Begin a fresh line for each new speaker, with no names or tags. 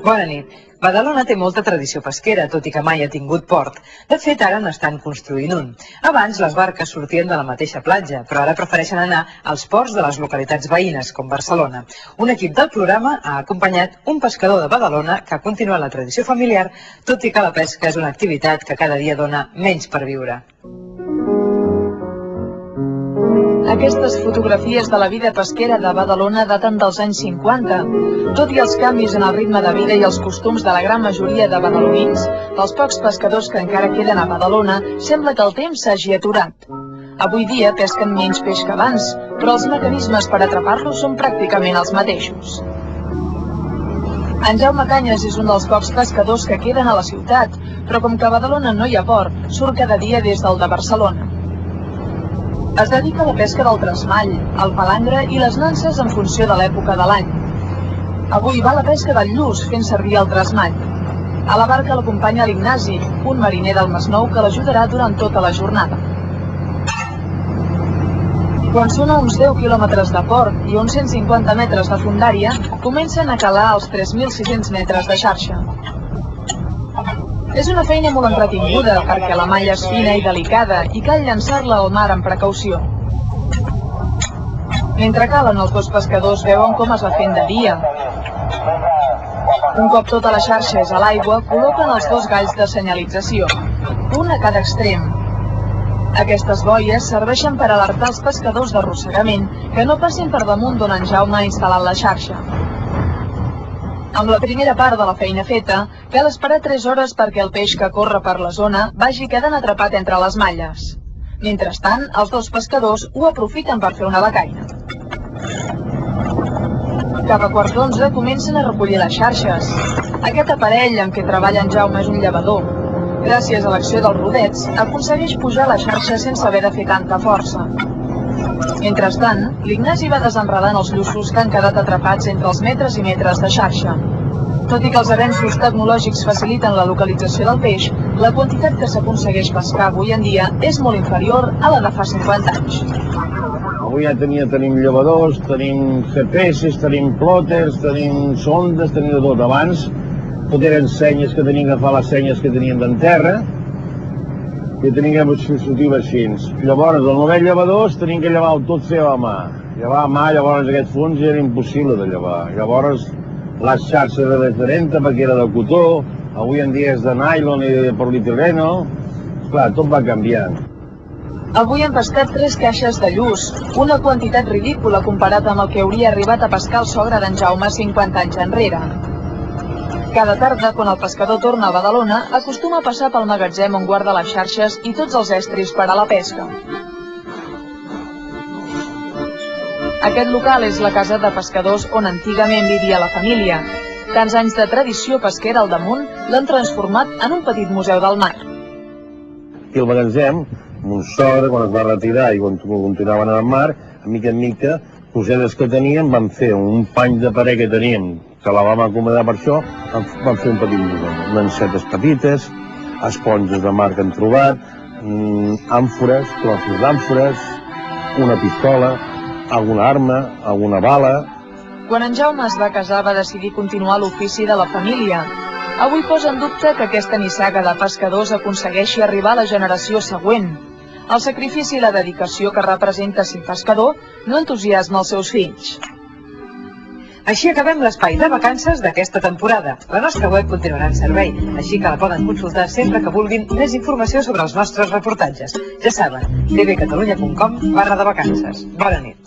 Bona nit. Badalona té molta tradició pesquera, tot i que mai ha tingut port. De fet, ara n'estan construint un. Abans les barques sortien de la mateixa platja, però ara prefereixen anar als ports de les localitats veïnes, com Barcelona. Un equip del programa ha acompanyat un pescador de Badalona que ha continuat la tradició familiar, tot i que la pesca és una activitat que cada dia dona menys per viure.
Aquestes fotografies de la vida pesquera de Badalona daten dels anys 50. Tot i els canvis en el ritme de vida i els costums de la gran majoria de badalonins, dels pocs pescadors que encara queden a Badalona, sembla que el temps s'hagi aturat. Avui dia pesquen menys peix que abans, però els mecanismes per atrapar-los són pràcticament els mateixos. En Jaume Cañas és un dels pocs pescadors que queden a la ciutat, però com que a Badalona no hi ha port, surt cada dia des del de Barcelona. Es dedica a la pesca del tresmall, el palangre i les nanses en funció de l'època de l'any. Avui va a la pesca del lluç fent servir el tresmall. A la barca l'acompanya l'Ignasi, un mariner del Masnou que l'ajudarà durant tota la jornada. Quan són a uns 10 quilòmetres de port i uns 150 metres de fondària, comencen a calar els 3.600 metres de xarxa. És una feina molt entretinguda perquè la malla és fina i delicada i cal llançar-la al mar amb precaució. Mentre calen, els dos pescadors veuen com es va fent de dia. Un cop tota la xarxa és a l'aigua, col·loquen els dos galls de senyalització, un a cada extrem. Aquestes boies serveixen per alertar els pescadors d'arrossegament que no passin per damunt d'on en Jaume ha instal·lat la xarxa. Amb la primera part de la feina feta, cal esperar 3 hores perquè el peix que corre per la zona vagi quedant atrapat entre les malles. Mentrestant, els dos pescadors ho aprofiten per fer una becaina. Cap a 11:15 comencen a recollir les xarxes. Aquest aparell amb què treballa en Jaume és un llevador. Gràcies a l'acció dels rodets, aconsegueix pujar la xarxa sense haver de fer tanta força. Mentrestant, l'Ignasi va desenredant els lluços que han quedat atrapats entre els metres i metres de xarxa. Tot i que els avenços tecnològics faciliten la localització del peix, la quantitat que s'aconsegueix pescar avui en dia és molt inferior a la de fa 50 anys.
Avui ja tenim llevadors, tenim GPS, tenim plòters, tenim sondes, tenim de tot. Abans tot eren senyes que teníem que agafar les senyes que teníem d'en terra, i teníem que sortir vaixins. Llavors, al no haver llevadors, teníem que llevar tot seu a mà. Llevar a mà, llavors aquest fons era impossible de llevar. Llavors, les xarxes era diferent perquè era de cotó, avui en dia és de nylon i de polietileno. Esclar, tot va canviant.
Avui han pescat 3 caixes de lluç, una quantitat ridícula comparat amb el que hauria arribat a pescar el sogre d'en Jaume 50 anys enrere. Cada tarda, quan el pescador torna a Badalona, acostuma a passar pel magatzem on guarda les xarxes i tots els estris per a la pesca. Aquest local és la casa de pescadors on antigament vivia la família. Tants anys de tradició pesquera al damunt l'han transformat en un petit museu del mar.
I el magatzem, mon sogre, quan es va retirar i quan continuaven al mar, a mica en mica, cosetes que teníem, vam fer un pany de parer que teníem, que la vam acomodar per això, vam fer un petit museu. Nansetes petites, esponges de mar que hem trobat, àmfores, trossos d'àmfores, una pistola, alguna arma, alguna bala.
Quan en Jaume es va casar va decidir continuar l'ofici de la família. Avui posa en dubte que aquesta nissaga de pescadors aconsegueixi arribar a la generació següent. El sacrifici i la dedicació que representa ser pescador no entusiasma els seus fills.
Així acabem l'espai de vacances d'aquesta temporada. La nostra web continuarà en servei, així que la poden consultar sempre que vulguin més informació sobre els nostres reportatges. Ja saben, tvcatalunya.com/vacances. Bona nit.